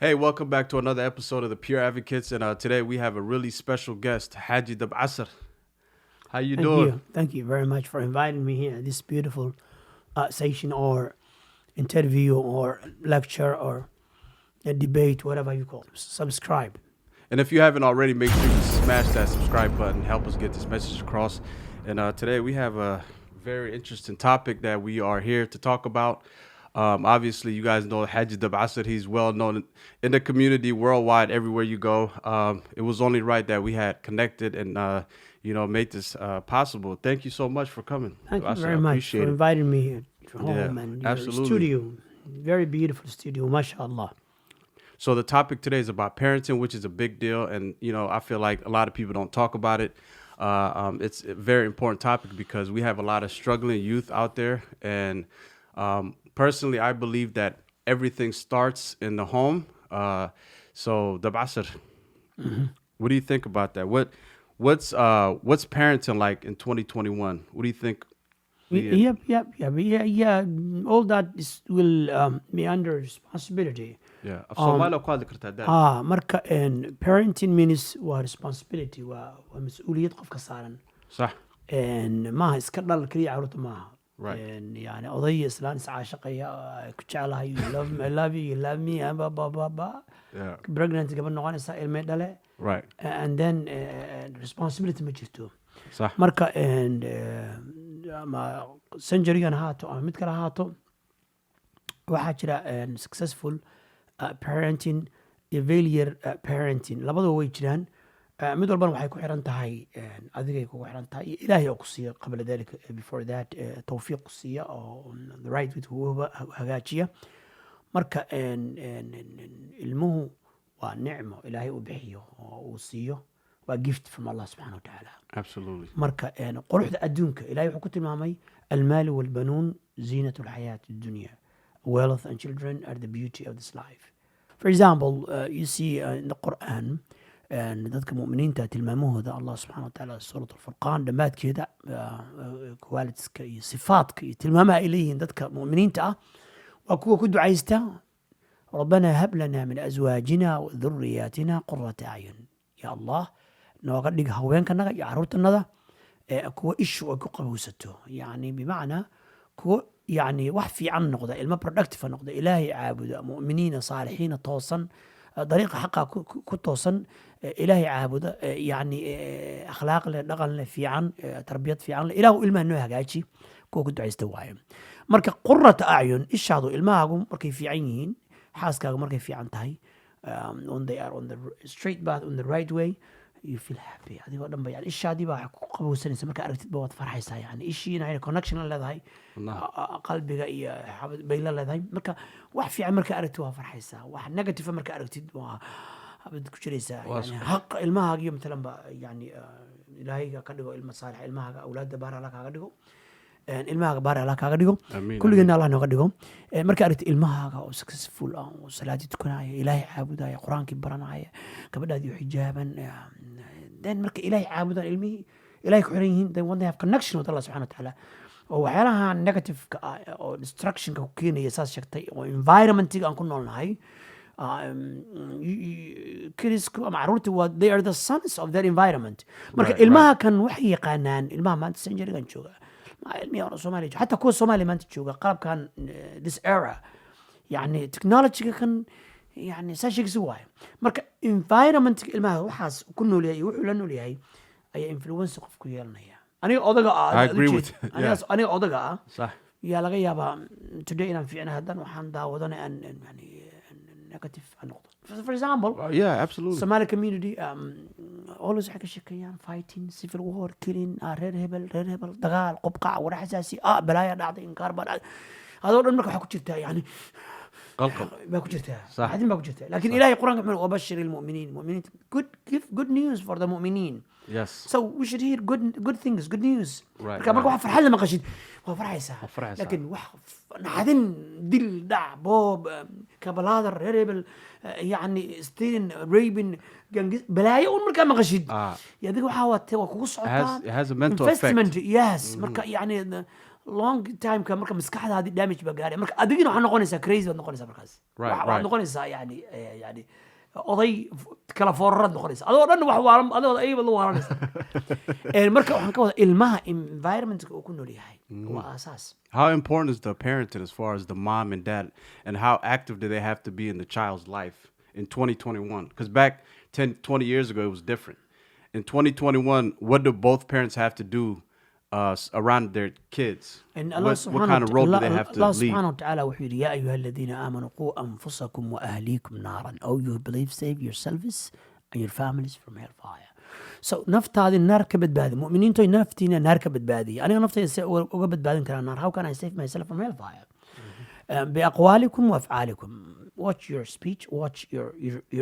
Hey, welcome back to another episode of the Pure Advocates, and today we have a really special guest, Haji Dabcasar. How you doing? Thank you very much for inviting me here. This beautiful session or interview or lecture or a debate, whatever you call it. Subscribe. And if you haven't already, make sure you smash that subscribe button. Help us get this message across. And today we have a very interesting topic that we are here to talk about. Obviously, you guys know Haji Dabcasar. He's well known in the community worldwide, everywhere you go. It was only right that we had connected and made this possible. Thank you so much for coming. Thank you very much for inviting me here to home and your studio. Very beautiful studio, mashallah. So the topic today is about parenting, which is a big deal. And, I feel like a lot of people don't talk about it. It's a very important topic because we have a lot of struggling youth out there. And personally, I believe that everything starts in the home. So Dabcasar, what do you think about that? What's parenting like in 2021? What do you think? Yeah. All that will be under responsibility. Yeah. marka parenting means waa responsibility waa mas'uuliyad qofka saaran. صح. maaha iska dhal kaliya carruurta maaha. Right. يعني odaya islaan is caashaqaya ku jeclahay I love you me Yeah. pregnant gabadh noqonaysa ilmay dhale. Right. And then responsibility ma jirto. صح. marka ama century-gan haato ama mid kale haato waxaa jira successful parenting iyo failure parenting labadaba way jiraan. mid walbana waxay ku xiran tahay adigay kugu xiran tahay iyo ilaahay oo ku siiya qabla dalika before that tawfiiq ku siiya oo the right with hagaajiya. marka ilmuhu waa nicmo ilaahay uu bixiyo oo uu siiyo waa gift from Allah subhanahu wa ta'ala. Absolutely. marka quruxda adduunka ilaahay wuxuu ku tilmaamay almaal walbanuun ziinatu alxayaati addunya. Wealth and children are the beauty of this life. For example, you see in the Quran dadka mu'miniinta tilmaamahooda Allah subhanahu wa ta'ala suurat al-Furqan dhammaadkeeda qualities-ka iyo sifaadka iyo tilmaamaha ay leeyihiin dadka mu'miniinta ah waa kuwa ku ducaysta ربنا هب لنا من أزواجنا وذرياتنا قرة أعين. يا الله nooga dhig haweenkanaga iyo carruurtanada kuwa ishu ay ku qabowsato, yani bimacnaa kuwa يعني wax fiican noqda ilmo productive noqda ilaahay caabuda mu'miniina saalixiina toosan dariiqa xaqa ku toosan ilaahay caabuda yani akhlaaq leh dhaqan leh fiican tarbiyad fiican leh ilaahu ilmaha noo hagaaji kuwa ku ducaysta waaye. marka qurrata acyun ishaadu ilmahaagu markay fiican yihiin xaaskaaga markay fiican tahay when they are on the straight path on the right way you feel happy adigoo dhan ba yani ishaadii baa ku qabowsanaysa markaa aragtid ba waad farxaysaa yani ishiina ay connection la leedahay qalbiga iyo bay la leedahay marka wax fiican markaa aragtid waa farxaysaa wax negative markaa aragtid waa habad ku jiraysaa yani xaq ilmahaaga iyo matalan ba yani ilaahayga ka dhigo ilma saalix ilmahaaga awlaadda baar Allah kaaga dhigo ilmahaaga baar Allah kaaga dhigo kulligeena Allah nooga dhigo markaa aragtid ilmahaaga oo successful ah oo salaadii tukanaya ilaahay caabudaya quraankii baranaya gabadhaadii oo xijaaban then marka ilaahay caabudaan ilmihii ilaahay ku xiran yihiin then when they have connection with Allah subhanahu wa ta'ala oo waxyaalaha negative-ka oo destruction-ka ku keenaya saas sheegtay oo environment-iga aan ku noolnahay kirisku ama carruurta waa they are the sons of their environment. marka ilmaha kan waxay yaqaanaan ilmaha maanta century-gan jooga ilmihi hore Soomaaliya jooga xataa kuwa Soomaaliya maanta jooga qalabkan this era yani technology-ga kan يعني ساشيك سواي مركا environment ilmaha waxaas ku nool yahay wuxuu la nool yahay ay influence qof ku yeelanaya aniga odaga aniga odaga صح yaa laga yaabaa today inaan fiicna hadan waxaan daawadana yani negative noqdo. For example yeah absolutely Somali community always waxay ka sheekayaan fighting civil war killing reer hebel dagaal qobqac war xasaasi balaaya dhacday inkaar baa dhacday adoo dhan marka waxa ku jirta yani قلقل ما كجرتها صح ما كجرتها لكن إلهي القرآن يقول وبشر المؤمنين give good news for the مؤمنين. yes so we should hear good things good news. right كمان واحد فرحان لما قشيد هو فرحيسها لكن واحد نحدين دل دع بوب كبلادر ريبل يعني ستين ريبن بلاي أول مركا ما قشيد يا ذيك وحاوت وكوس it has a mental effect yes مركا يعني long time ka marka maskaxdaadii damage baa gaaray marka adigina waxaa noqonaysaa crazy baad noqonaysaa markaas Right, waxaad right. noqonaysaa yani oday kala fooraraad noqonaysaa adoo dhan wax waalan adoo ayba la waalanaysaa marka waxaan ka wada ilmaha environmentka uu ku nool yahay waa aasaas. How important is the parenting as far as the mom and dad, and how active do they have to be in the child's life in 2021? Because back 10, 20 years ago, it was different. In 2021, what do both parents have to do around their kids? And Allah What kind of role do they have to Allah lead? subhanahu wa ta'ala وحيد يا أيها الذين آمنوا قوا أنفسكم وأهليكم نارا. Oh, you believe, save yourselves and your families from hellfire. So naftaadi naar ka badbaadi. Mu'miniintoy naftiina naar ka badbaadi. Aniga naftayda si uga badbaadin karaa naar. How can I save myself from hellfire? بأقوالكم وأفعالكم. Watch your speech, watch your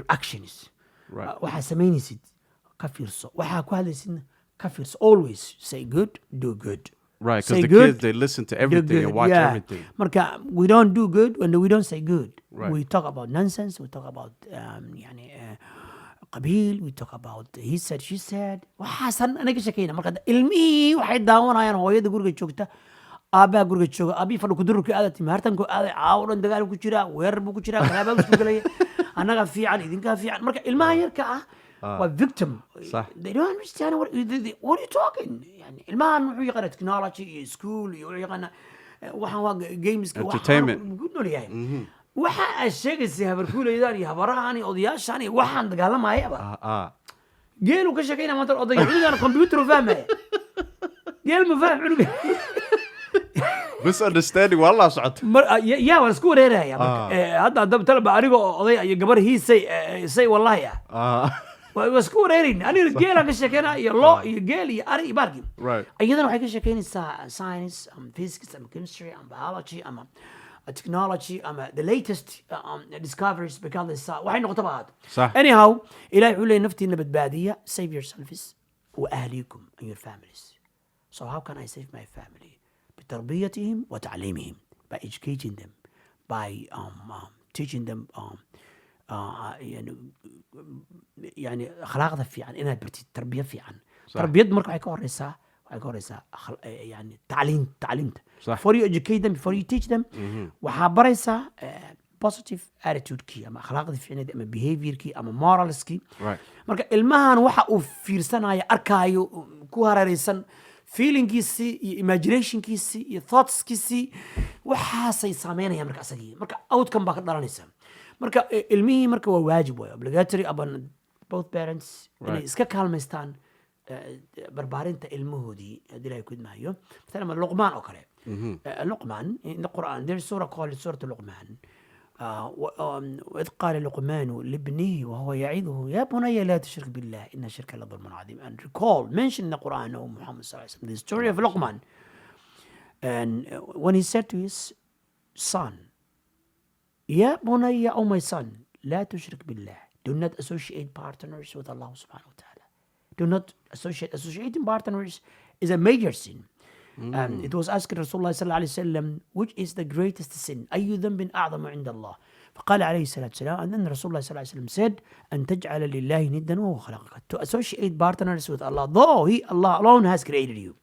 actions. Right. waxaa samaynaysid ka fiirso waxaa ku hadlaysidna ka fiirso. Always say good, do good. Right, Say because the good, kids, they listen to do everything good. and watch Yeah. everything. marka we don't do good when we don't say good. Right. We talk about nonsense, we talk about يعني qabiil, we talk about he said, she said. waxaasan anaga shakeyna marka ilmihii waxay daawanayaan hooyada guriga joogta aabbaha guriga jooga aabii fadhi kudururkii aada timi hartanku aaday caawo dhan dagaal ku jiraa weerar buu ku jiraa kalaabaa isku galaya annaga fiican idinkaa fiican marka ilmaha yarka ah waa victim. صح. They don't understand what are you talking yani ilmahan wuxuu yaqaana technology iyo school iyo wuxuu yaqaana waxaan waa games Entertainment. ku nool yahay waxa aad sheegaysay habarkuuleydaan iyo habarahan iyo odayaashan iyo waxaan dagaalamayaba geelu ka sheekayna maanta odayga cunugan computer u fahmaya geel ma faham cunuga Misunderstanding. والله صعد. yaa waan isku wareeraya hadda dab talaba aniga oo oday iyo gabar say wallahi waa isku wareerin aniga geelan ka sheekayna iyo loo iyo geel iyo ari iyo barki Right. iyadana waxay ka sheekaynaysaa science, physics, chemistry, biology, technology, the latest discoveries because waxay noqotaba ahaado. صح. Anyhow, ilaahay wuxuu leeyahay naftiina badbaadiya, save yourselves wa ahlikum and your families. So how can I save my family? بتربيتهم وتعليمهم, by educating them, by teaching them يعني أخلاقها فيعن إنها برتي تربية فيعن. تربية مركو حيكون رئيسها يعني تعليم صح. before you educate them, before you teach them وحابريسها positive attitude كي أما أخلاقها فيعن أما behavior كي أما morals كي. مركا المهن وحا وفيرسان هاي أركايو كوهر رئيسان feelingkiisii imaginationkiisii iyo thoughtskiisii waxaasay saameynayaan marka asagii marka outcome baa ka dhalanaysa marka ilmihii marka waa waajib way obligatory upon both parents inay iska kaalmaystaan barbaarinta ilmahoodii haddii ilaahay ku idmaayo مثلا luqmaan oo kale luqmaan in the Quran there's surah called surah luqmaan وإذ قال لقمان لابنه وهو يعظه يا بني لا تشرك بالله إن الشرك لظلم عظيم. And recall, mention in the Quran, oh Muhammad sallallahu alaihi wasallam, the story of Luqman. And when he said to his son, يا بني, oh my son, لا تشرك بالله. Do not associate partners with Allah subhanahu wa ta'ala. Do not associate. Associating partners is a major sin. It was asked Rasulullah sallallahu alayhi wasallam, which is the greatest sin? أي ذنب أعظم عند الله? فقال عليه الصلاة والسلام, and then Rasulullah sallallahu alayhi wasallam said, أن تجعل لله ندا وهو خلقك. To associate partners with Allah, though Allah alone has created you.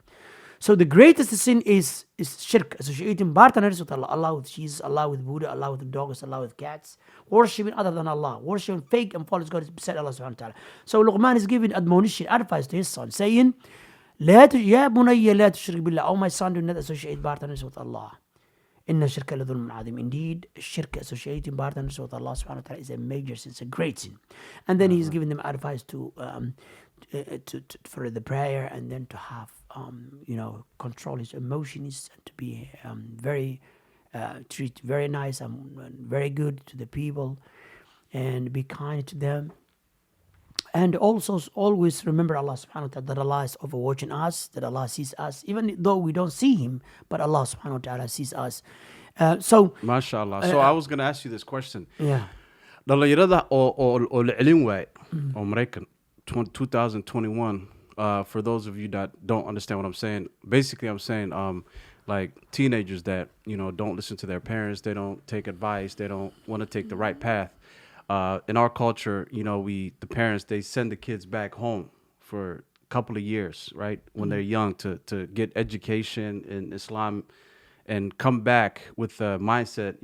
So the greatest sin is shirk, associating partners with Allah. Allah with Jesus, Allah with Buddha, Allah with dogs, Allah with cats, worshipping other than Allah, worshipping fake and false gods beside Allah subhanahu wa ta'ala. So Luqman is giving admonition, advice to his son, saying, يا بني لا تشرك بالله. Oh my son, do not associate partners with Allah. إن الشرك لظلم عظيم. Indeed, shirk, associating partners with Allah subhanahu wa ta'ala, is a major sin, it's a great sin. And then he's giving them advice to for the prayer, and then to have control his emotions, and to be treat very nice and very good to the people, and be kind to them. And also always remember Allah subhanahu wa ta'ala, that Allah is overwatching us, that Allah sees us, even though we don't see Him, but Allah subhanahu wa ta'ala sees us. So, MashaAllah. So I was going to ask you this question. Yeah. Dhalinyarada oo la celin waay oo Maraykan 2021, for those of you that don't understand what I'm saying, basically I'm saying like teenagers that, don't listen to their parents, they don't take advice, they don't want to take the right path. In our culture, the parents, they send the kids back home for couple of years, right, when they're young, to get education in Islam and come back with a mindset,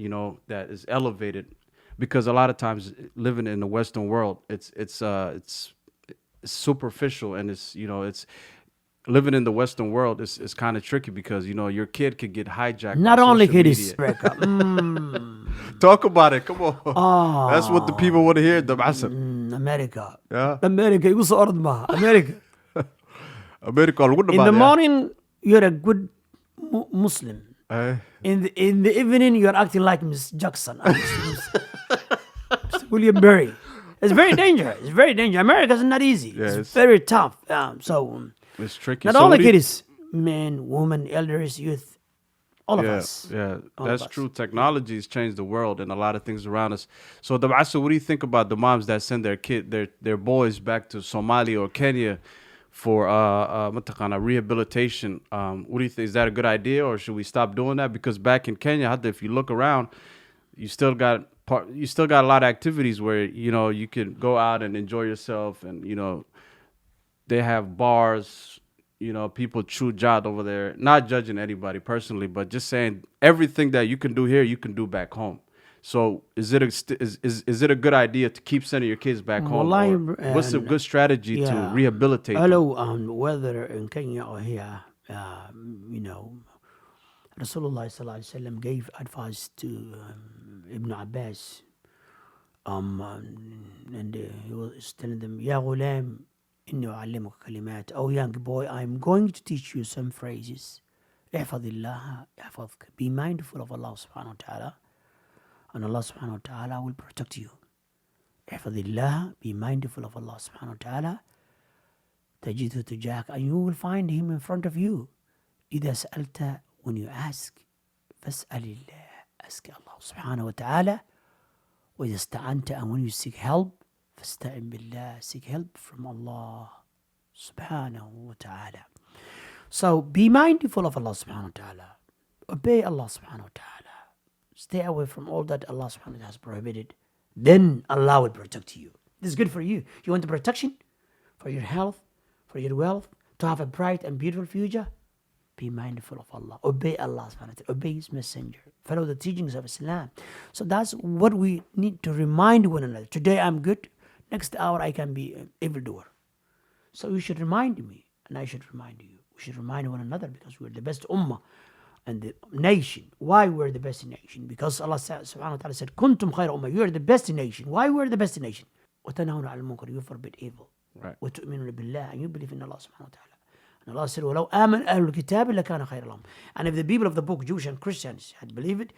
that is elevated, because a lot of times living in the Western world, it's superficial, and it's living in the Western world is kind of tricky, because your kid could get hijacked by Not only social kids, media. America. Talk about it, come on. That's what the people want to hear. America. Yeah. America. يقص أرض ما. America. America الغنى In the بعد، morning, you're a good Muslim. yeah. In the evening, you're acting like Miss Jackson. Mr. William Berry. It's very dangerous. It's very dangerous. America's not easy. Yeah, It's very tough. So It's tricky. not So only what do you- kids, men, women, elders, youth, all of us. Yeah, All that's of us. true. Technology has changed the world and a lot of things around us. So, Dabcasar, what do you think about the moms that send their boys back to Somalia or Kenya for متقنة rehabilitation? What do you think? Is that a good idea, or should we stop doing that? Because back in Kenya, if you look around, you still got a lot of activities where you can go out and enjoy yourself, and they have bars. People chew jad over there. Not judging anybody personally, but just saying everything that you can do here, you can do back home. So is it a good idea to keep sending your kids back home? Or what's a good strategy to rehabilitate them? Hello, whether in Kenya or here, Rasulullah sallallahu alaihi wasallam gave advice to Ibn Abbas, and he was telling them, "Ya ghulam, inni u'allimuka kalimat." Oh, young boy, I'm going to teach you some phrases. احفظ الله يحفظك. Be mindful of Allah subhanahu wa ta'ala, and Allah subhanahu wa ta'ala will protect you. احفظ الله, be mindful of Allah subhanahu wa ta'ala. تجده تجاهك, and you will find him in front of you. إذا سألت, when you ask, فاسأل الله, ask Allah subhanahu wa ta'ala. وإذا استعنت, and when you seek help, فاستعن بالله, seek help from Allah subhanahu wa ta'ala. So be mindful of Allah subhanahu wa ta'ala. Obey Allah subhanahu wa ta'ala. Stay away from all that Allah subhanahu wa ta'ala has prohibited. Then Allah will protect you. This is good for you. You want the protection for your health, for your wealth, to have a bright and beautiful future? Be mindful of Allah. Obey Allah subhanahu wa ta'ala. Obey His Messenger. Follow the teachings of Islam. So that's what we need to remind one another. Today I'm good. Next hour I can be an evildoer. So you should remind me, and I should remind you. We should remind one another, because we're the best ummah and the nation. Why we're the best nation? Because Allah subhanahu wa ta'ala said, "Kuntum khayra ummah." You are the best nation. Why we're the best nation? وَتَنْهَوْنَ عَلَى الْمُنكَرِ. You forbid evil. Right. وَتُؤْمِنُونَ بِاللَّهِ. And you believe in Allah subhanahu wa ta'ala. And Allah said, وَلَوْ آمَنْ أَهْلُ الْكِتَابِ لَكَانَ خَيْرًا لَهُمْ. And if the people of the book, Jews and Christians, had believe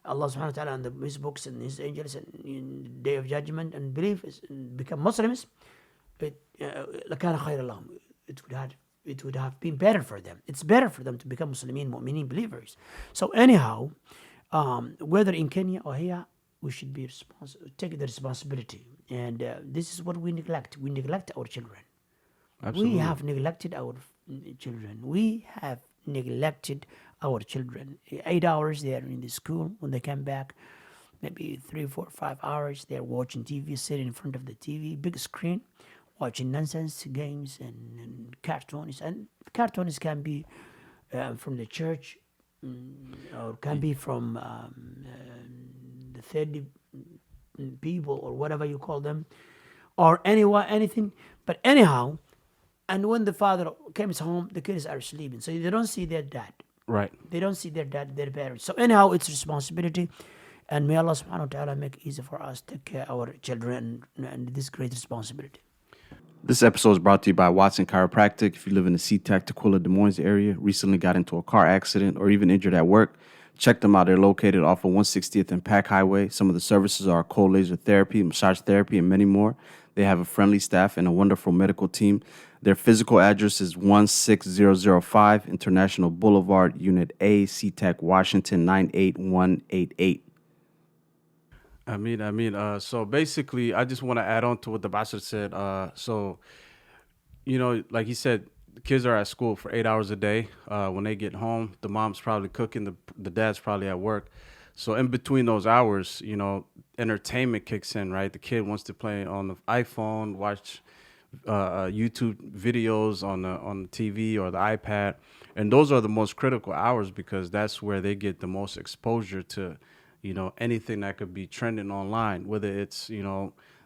Allah subhanahu wa ta'ala and His books and His angels and in the day of judgment, and become Muslims, لَكَانَ خَيْرًا لَهُمْ. It would have been better for them. It's better for them to become Muslimin, mu'minin, believers. So anyhow, whether in Kenya or here, we should be take the responsibility. And this is what we neglect. We neglect our children. Absolutely. We have neglected our children. We have neglected our children. 8 hours they are in the school. When they come back, maybe 3, 4, 5 hours, they're watching TV, sitting in front of the TV, big screen, watching nonsense games and cartoons. And cartoons can be from the church, or can be from the third people, or whatever you call them, or anything. But anyhow, and when the father comes home, the kids are sleeping, so they don't see their dad. Right. They don't see their dad, their parents. So anyhow, it's responsibility. And may Allah subhanahu wa ta'ala make it easy for us to take care of our children and this great responsibility. This episode is brought to you by Watson Chiropractic. If you live in the SeaTac, Tequila, Des Moines area, recently got into a car accident, or even injured at work, check them out. They're located off of 160th and Pack Highway. Some of the services are cold laser therapy, massage therapy, and many more. They have a friendly staff and a wonderful medical team. Their physical address is 16005 International Boulevard, Unit A, SeaTac, Washington, 98188. So basically, I just want to add on to what the Dabcasar said. Like he said, the kids are at school for 8 hours a day. When they get home, the mom's probably cooking, the dad's probably at work. So in between those hours, entertainment kicks in, right? The kid wants to play on the iPhone, watch YouTube videos on the TV or the iPad, and those are the most critical hours because that's where they get the most exposure to, anything that could be trending online, whether it's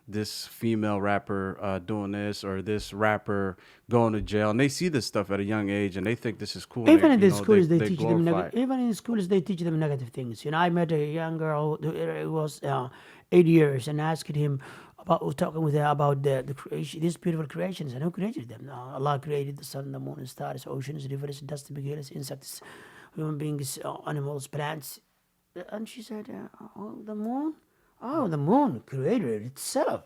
this female rapper doing this or this rapper going to jail, and they see this stuff at a young age and they think this is cool. And Even in the schools, they they teach them glorify it. even in the schools they teach them negative things. I met a young girl who was 8 years and asked him about talking with her about the creation, these beautiful creations, and who created them. Allah created the sun, the moon, and stars, oceans, rivers, dust, beginners, insects, human beings, animals, plants. And she said, "Oh, the moon? Oh, the moon created itself."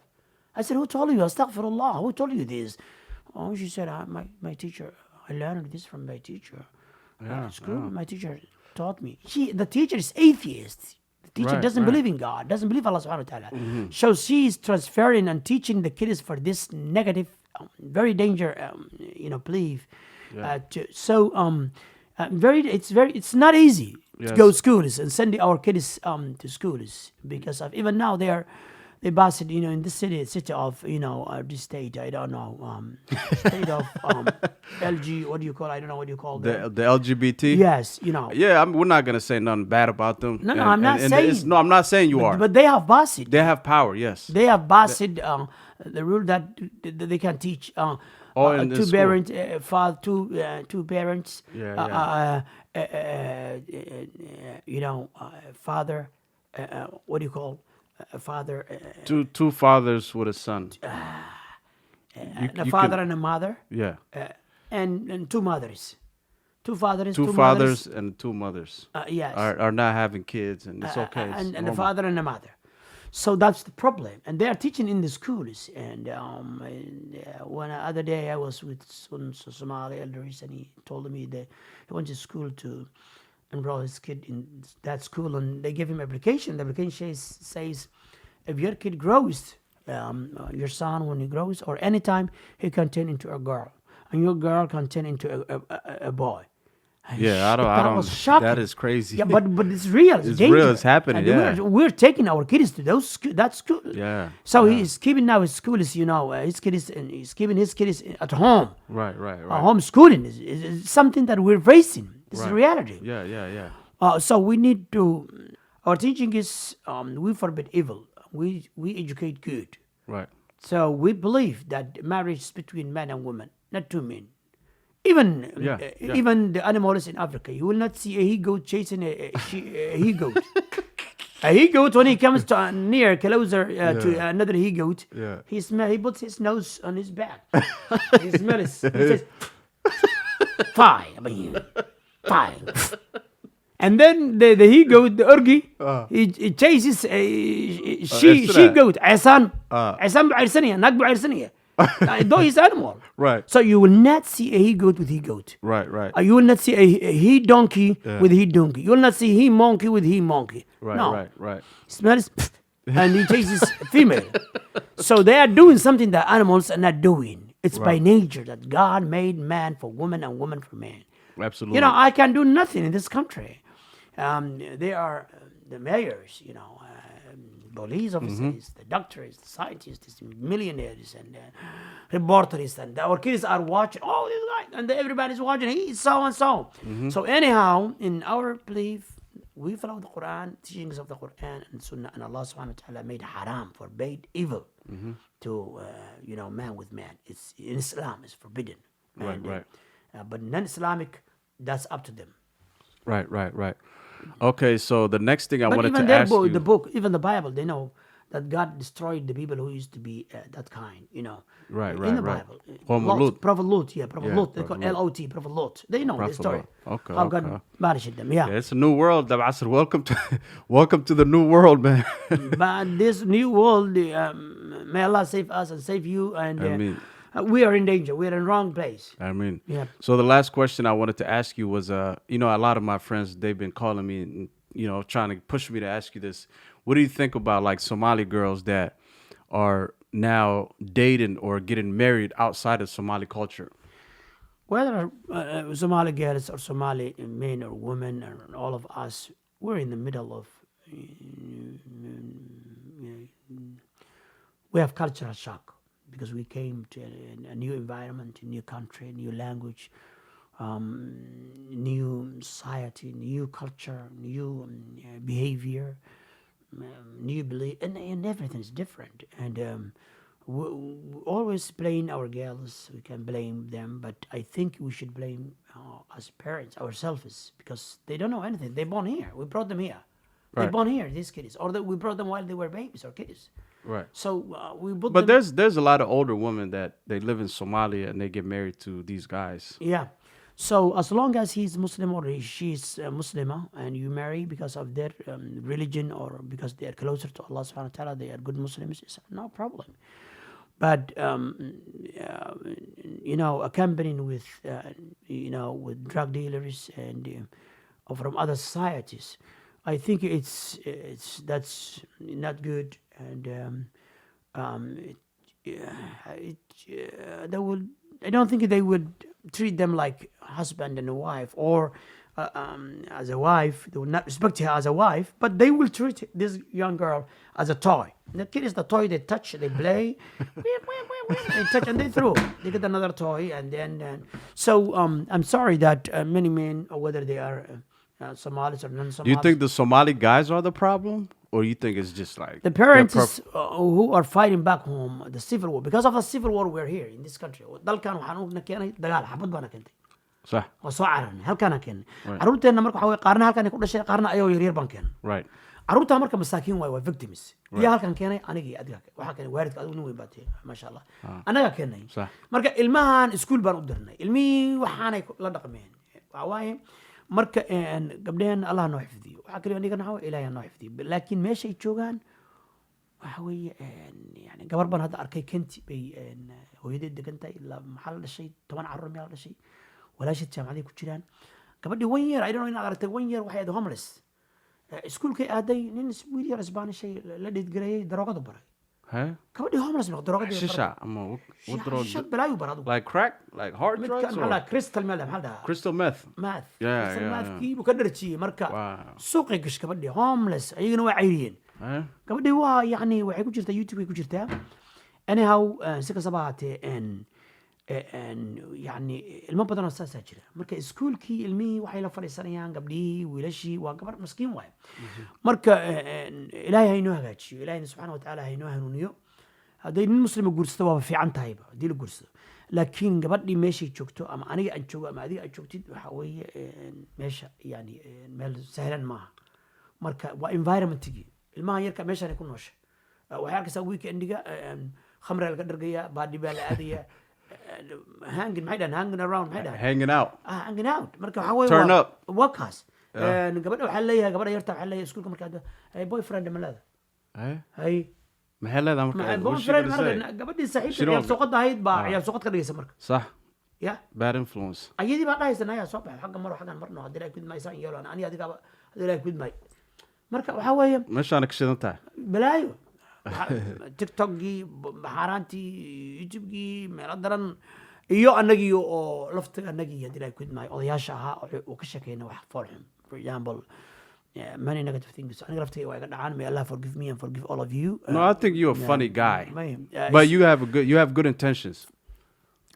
I said, "Who told you? Astaghfirullah. Who told you this?" Oh, she said, my teacher. I learned this from my teacher. Yeah, At school, yeah. my teacher taught me. The teacher is atheist. The teacher Right, doesn't right. believe in God, doesn't believe Allah subhanahu wa ta'ala. So she is transferring and teaching the kids for this negative, very dangerous, belief. Yeah. It's not easy to go Yes. schools and send our kids to schools because of even now they passed it, in the city of, this state, I don't know, state of LG, what do you call, I don't know what you call them. The LGBT. Yes, Yeah, we're not gonna say nothing bad about them. No, I'm not saying. No, I'm not saying you are. But they have passed it. They have power. Yes. They have passed the rule that they can teach in the two school. parents, two parents, Yeah, father, what do you call a father? Two fathers with a son. A you father can- and a mother, Yeah. and two mothers, two fathers, Two two fathers mothers. and two mothers Yes, are not having kids, and it's okay. It's and a normal. father and a mother. So that's the problem, and they are teaching in the schools. And one other day I was with some Somali elders, and he told me that he went to school to enroll his kid in that school, and they give him application. The application says if your kid grows, your son when he grows, or anytime he can turn into a girl, and your girl can turn into a boy. Yeah, I That don't. was shocking. That is crazy. Yeah, but it's real. It's It's dangerous. real, it's happening, And yeah. we're taking our kids to that school. Yeah, So he's keeping now his school is his kids and he's keeping his kids at home. right. Homeschooling is something that we're facing. This is Right. reality. Yeah. So we need to. Our teaching is we forbid evil. We educate good. Right. So we believe that marriage is between man and woman, not two men. Even Yeah. even the animals in Africa, you will not see a he-goat chasing a he-goat. A he-goat, when he comes to near closer to another he-goat, Yeah. he puts his nose on his back. He smells. He says, "Fine, fine." And then the he-goat, the urgi, he chases she-goat, عصان بعرسانية, nag بعرسانية. Though he's animal. Right. So you will not see a he-goat with he-goat. Right. You will not see a he-donkey with he-donkey. You will not see he-monkey with he-monkey. No. Right. Smells, and he chases female. So they are doing something that animals are not doing. It's by nature that God made man for woman and woman for man. Absolutely. I can do nothing in this country. They are the mayors, police officers, the doctors, the scientists, the millionaires, and reporters, and our kids are watching. Oh, this guy, and everybody's watching. He's so and so. So anyhow, in our belief, we follow the Quran, teachings of the Quran and Sunnah, and Allah Subhanahu wa Taala made haram, forbade evil to man with man. It's in Islam, it's forbidden. Right. But non-Islamic, that's up to them. Right. Okay, so the next thing I But wanted even to their ask book, you. the book, even the Bible, they know that God destroyed the people who used to be that kind, Right, In the right. Bible. Homo Lut. Prophet Lot, Prophet Yeah, Lot. They call Prophet Lot. Lot, Prophet Lot. They know the Prophet story. Lot. Okay, How okay. God punished them, yeah. Yeah, it's a new world, Dabcasar. Welcome to the new world, man. But this new world, may Allah save us and save you. And Ameen. we are in danger. We are in the wrong place. I mean, Yeah. so the last question I wanted to ask you was, a lot of my friends, they've been calling me and, trying to push me to ask you this. What do you think about like Somali girls that are now dating or getting married outside of Somali culture? Whether Somali girls or Somali men or women or all of us, we're in the middle of, we have cultural shock because we came to a new environment, a new country, new language, new society, new culture, new behavior, new belief, and everything is different. And we always blame our girls. We can blame them, but I think we should blame as parents ourselves because they don't know anything. They're born here. We brought them here. They're Right. born here. These kids, or we brought them while they were babies or kids. Right. So we put But them. there's a lot of older women that they live in Somalia and they get married to these guys. Yeah. So as long as he's Muslim or she's Muslimah and you marry because of their religion or because they are closer to Allah subhanahu wa ta'ala, they are good Muslims, it's no problem. But accompanying with with drug dealers and from other societies, I think that's not good. And they would. I don't think they would treat them like husband and a wife, or as a wife. They will not respect her as a wife, but they will treat this young girl as a toy. The kid is the toy. They touch, they play, they touch, and they throw. They get another toy, and then. So I'm sorry that many men, or whether they are Somalis or non-Somalis. Do you think the Somali guys are the problem, or you think it's just like the parents who are fighting back home the civil war? Because of the civil war, we're here in this country. dalkan waxaan u keenay dagaal xabad baana keentay صح. oo soo cararnay halkaana keenay Right. caruurteena marka waxa way qaarna halkan ku dhashay qaarna ayagoo yaryar baan keenay Right. caruurta marka masaakiin waay waa victims iyo halkan keenay anigii adiga waxaa keenay waalidka adigu nin weyn baatay maasha Allah anaga keenay صح. marka ilmahan iskuul baan u dirnay ilmihii waxaanay la dhaqmeen waxa waaye marka gabdheen Allah noo xifdiyo waxa kale aniga naxo ilaahay noo xifdiyo laakiin meesha ay joogaan waxa weeye yani gabar baan hadda arkay kenti bay hooyadeed degantahay ilaa maxaa la dhashay 10 carruur miyaa la dhashay walaashid jaamacaday ku jiraan gabadhii 1 year I don't know inaad aragtay 1 year waxay ahayd homeless iskuulkay aaday nin wiil yar Isbaanishay la dhidgareeyay daroogada baray Huh? gabadhii homeless noqday daroogada Shisha. What drug? shad balaayu baradu Like crack? Like hard mid drugs? kan Or hala crystal meel maxaa dhahaa crystal meth? math Yeah, crystal yeah, math yeah. kii buu ka dharjiyey marka Wow. suuqay gash gabadhii homeless ayagana waa cayriyeen Huh? gabadhii waa yani waxay ku jirtaa youtube ay ku jirtaa anyhow si kastaba ahaatee yani ilmo badanoo saasaa jira marka iskuulkii ilmihii waxay la fadhiisanayaan gabdhihii wiilashii waa gabar maskiin waay marka ilaahay haynoo hagaajiyo ilaahayna subxaana watacaala haynoo hanuuniyo hadday nin muslima guursado waaba fiican tahayba haddii la guursado laakiin gabadhii meeshay joogto ama aniga aan joogo ama adiga aad joogtid waxa weeye meesha yani meel sahlan maaha marka waa environmentigii ilmahan yarka meeshaan ay ku noosha waxay arkaysaa weekendiga khamra laga dhargaya baadhi baa la aadaya hanging maxay dhahan hanging around maxay dhahan Hanging out. hanging out marka waxa weeye Turn up. waa kaas gabadha waxaa leeyahay gabadha yarta waxaa leeyahay iskuulka markaa boyfriend ma leeda Huh? hay maxay leedahay marka? What's she boyfriend gonna say? marka gabadhii She saaxiibta don't- ciyaal suuqada ahayd baa ciyaal suuqad ka dhigaysa marka صح. ya Bad influence. ayadii baa dhahaysa nayaa soo baxay xagga maro xaggan marno haddii ay kudmaysaan yeelo ani adiga haddii ay kudmay marka waxa weeye meeshaana ka shidan tahay. balaayo tiktokgii xaaraantii youtubegii meelo daran iyo anagii oo laftiga anagii haddii ay kudmay odayaasha ahaa oo ka sheekeyna wax fool xun for example many negative things aniga laftiga waa iga dhacaan may Allah forgive me and forgive all of you No, I think you're a funny guy. may- But you have good intentions.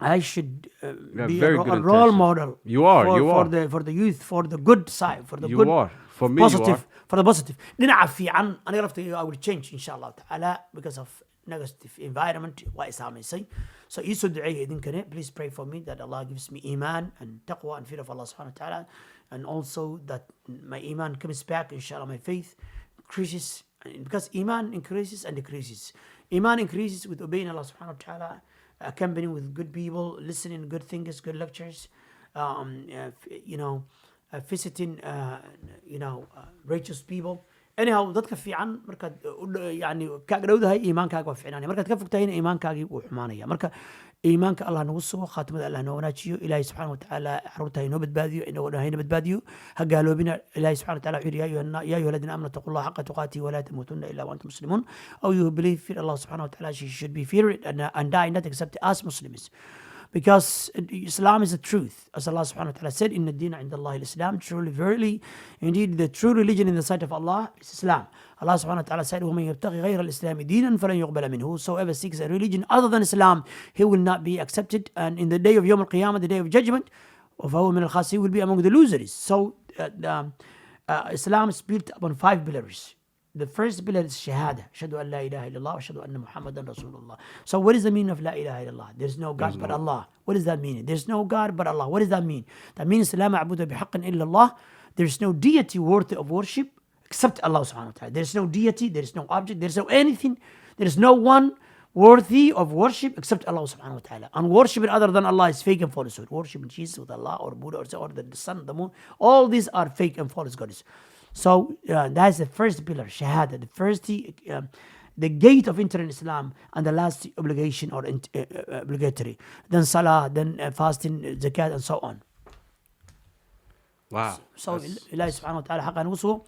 I should have be very a good role intentions. model. You are, for, you for are. the youth, for the good side, for the You good, are. For me, you positive, are. for the positive. dhinaca fiican aniga laftayga I will change insha Allah ta'ala because of negative environment waa i saamaysay so ii soo duceeya idinkane please pray for me that Allah gives me iman and taqwa and fear of Allah subhanahu wa ta'ala and also that my iman comes back inshallah my faith increases because iman increases and decreases iman increases with obeying Allah subhanahu wa ta'ala accompanying with good people listening good things good lectures visiting righteous people anyhow dadka fiican markaad yani kaaga dhowdahay iimaankaaga waa fiicnaanaya markaad ka fogtahayna iimaankaagii wuu xumaanaya marka iimaanka Allah nagu sugo khaatimada Allah noo wanaajiyo ilaahay subxaana watacaala caruurta haynoo badbaadiyo inagoo dhan hayna badbaadiyo ha gaaloobina ilaahay subxana wataala wuxuu yidhi yaa ayuha aladiina aamanu taqu llaha xaqa tuqaatihi walaa tamuutunna illa wa antum muslimuun aw you believe fear Allah subxana wataala she should be feared and die not except as Muslims because Islam is the truth. As Allah subhanahu wa ta'ala said, Inna dina inda Allah al-Islam, truly, verily, indeed, the true religion in the sight of Allah is Islam. Allah subhanahu wa ta'ala said, وَمَنْ يَبْتَغِي غَيْرَ الْإِسْلَامِ دِينًا فَلَنْ يُقْبَلَ مِنْهُ. Whosoever seeks a religion other than Islam, he will not be accepted. And in the day of Yawm al-Qiyamah, the day of judgment, وَفَهُوَ مِنَ الْخَاسِرِينَ, he will be among the losers. So Islam is built upon 5 pillars. The first pillar is Shahada. Ashhadu an la ilaha illallah wa ashhadu anna Muhammadan Rasulullah. So what is the meaning of La ilaha illallah? There's no God but Allah. What does that mean? There's no God but Allah. What does that mean? That means La ma'budu bihaqqin illallah. There's no deity worthy of worship except Allah subhanahu wa ta'ala. There's no deity, there's no object, there's no anything. There's no one worthy of worship except Allah subhanahu wa ta'ala. And worshiping other than Allah is fake and falsehood. Worshiping Jesus with Allah or Buddha or the sun, the moon, all these are fake and false gods. So that's the first pillar, Shahada, the first, the gate of entering Islam, and the last obligation or obligatory. Then Salah, then fasting, Zakat, and so on. Wow. So Allah subhanahu wa ta'ala حقا نوصله.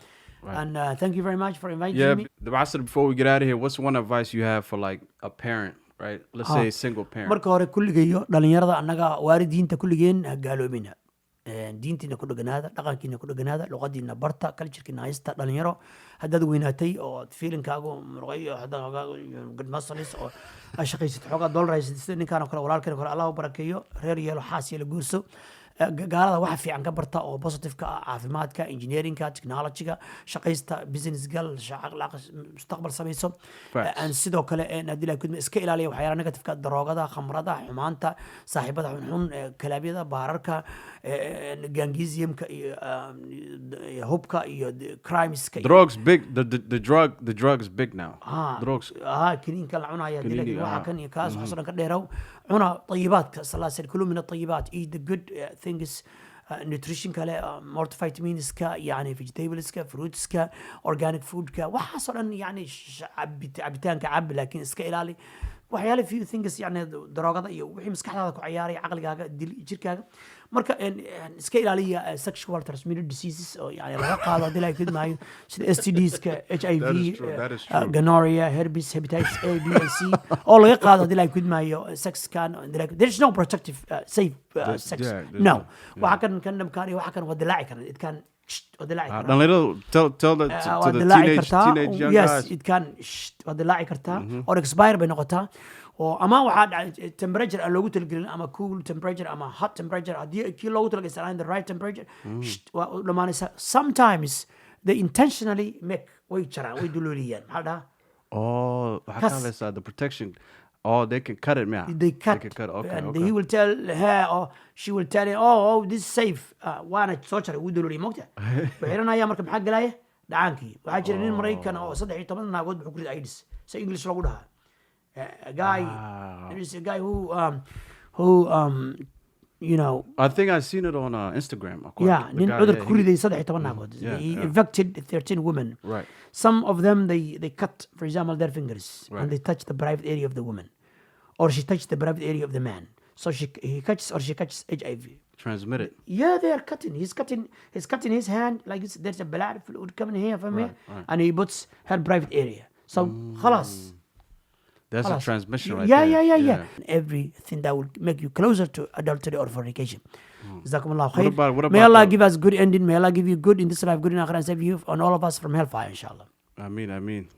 And thank you very much for inviting me. Dabcasar, before we get out of here, what's one advice you have for like a parent, right? Let's say a single parent. Marka hore kulligeeyo dhalinyarada annaga waalidiinta kulligeen ha gaaloobina. diintiina ku dheganaada, dhaqankiina ku dheganaada, luqadiina barta, culturekiina haysta. dhalinyaro haddaad weynaatay oo fiilinkaagu murqayo good muscles oo shaqaysid xoogaa dollar haysid sida ninkaan oo kale walaalkeen kale Allah u barakeeyo, reer yeelo, xaas yeelo, guurso. gaalada waxa fiican ka barta oo positive-ka ah, caafimaadka, engineering-ka, technology-ga, shaqaysta, business gal, mustaqbal samayso. And sidoo kale haddii la kudma iska ilaaliya waxyaalaha negative-ka, daroogada, khamrada, xumaanta, saaxiibada xunxun, kalaabyada, baararka, gangism-ka iyo hubka iyo crimes-ka. Drugs big, the drug is big now. Drugs. kiniinka la cunaya haddii la waxa kan iyo kaas waxaas oo dhan ka dheerow. cuna طيبات الله سيد كلوا من الطيبات. eat the good things, nutrition kale, multivitamins ka, يعني vegetables ka, fruits ka, organic food ka, waxaas oo dhan يعني cabitaanka cab, laakiin iska ilaali waxyaale few things يعني daroogada iyo wixii maskaxdaada ku ciyaaraya caqligaaga jirkaaga. marka iska ilaaliya sexual transmitted diseases oo يعني laga qaado haddii la kidmaayo sida STDs ka, HIV, gonorrhea, herpes, hepatitis A, B and C oo laga qaado haddii la kidmaayo sex kan. There's no protective safe sex. No. waxa kan dhamkaani waxa kan wadilaaci karan. It can little tell the to the teenage young yes, guys. it can wadilaaci kartaa or expire bay noqotaa. oo ama waxa temperature aan loogu talagelin, ama cool temperature ama hot temperature, haddii kii loogu talagalay the right temperature waa dhamaanaysa. Sometimes they intentionally make way jaraan, way dululiyaan. maxaa dhahaa Oh, the protection. Oh, they can cut it, man. They can cut. Okay, and he will tell her, or she will tell him, oh, this is safe. waana soo jaray wuu dululiyay moogta. waxiranayaa marka maxaa galaya dhacaankii. waxaa jira nin Maraykan oo 13 naagood wuxuu ku riday AIDS, si English lagu dhahaa. A guy, there is a guy who you know, I think I've seen it on Instagram. Yeah, nin cudurka ku riday 13 naagood. He infected 13 women. Right. Some of them they cut, for example, their fingers, and they touch the private area of the woman, or she touched the private area of the man. So he catches HIV. Transmitted. Yeah, they are cutting. He's cutting his hand like this. There's a blood fluid coming here from here, and he puts her private area. So خلاص. That's a transmission right there. Yeah. Yeah. Everything that will make you closer to adultery or fornication. Jazakumullah khair. What about May Allah give us good ending. May Allah give you good in this life, good in akhirah, and save you and all of us from hellfire, inshallah. Ameen.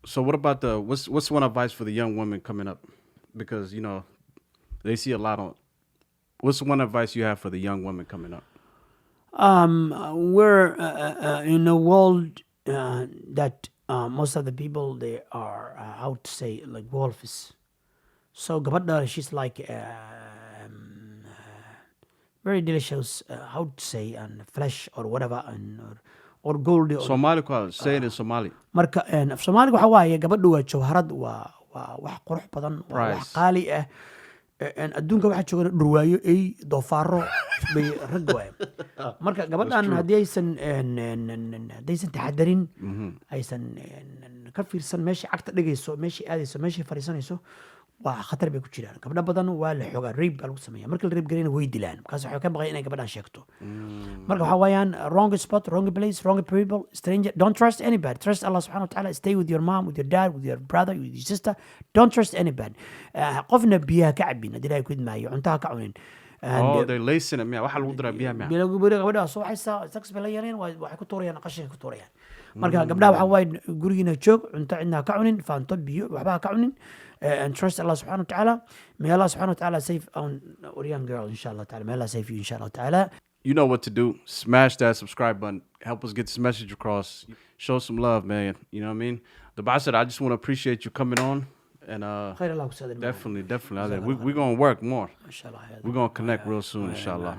So what about what's one advice for the young women coming up? Because, you know, they see a lot on. What's one advice you have for the young women coming up? We're in a world that most of the people, they are, how to say, like wolves. So gabadha, she's like very delicious, how to say, and flesh or whatever, or gold. Somali, say it in Somali. Marka af Soomaaliga waxa waaye gabadhu waa jawharad, waa wax qurux badan, waa wax qaali ah. adduunka waxa jooga dhurwaayo ay doofaaro bay rag waaye. marka gabadhan haddii aysan taxadarin, aysan ka fiirsan meesha cagta dhigayso, meesha aadayso, meesha fariisanayso, waa khatar bay ku jiraan gabdho badan waa la xoogaa rape baa lagu sameeya marka la rape garayna way dilaan markaas waxay ka baqaya inay gabadhan sheegto marka waxaa weeyaan wrong spot wrong place wrong people stranger don't trust anybody trust Allah subhanahu wa ta'ala stay with your mom with your dad with your brother with your sister don't trust anybody qofna biyaha ka cabin haddii ilaahay ku idmaayo cuntaha ka cunin Oh, they're lacing it. Waxa lagu daraa biyaha miya? gabadha soo waxay sax bay la yareen waxay ku tuurayaan qashinka ku tuurayaan marka gabdhaha waxaa waaye gurigiina joog cunto cidna ka cunin faanto biyo waxba ka cunin and trust Allah subhanahu wa ta'ala may Allah subhanahu wa ta'ala save our young girl inshallah ta'ala may Allah save you inshallah ta'ala. You know what to do. Smash that subscribe button. Help us get this message across. Show some love, man. You know what I mean? Dabcasar, I just want to appreciate you coming on. And definitely. We're going to work more. We're going to connect real soon, inshallah.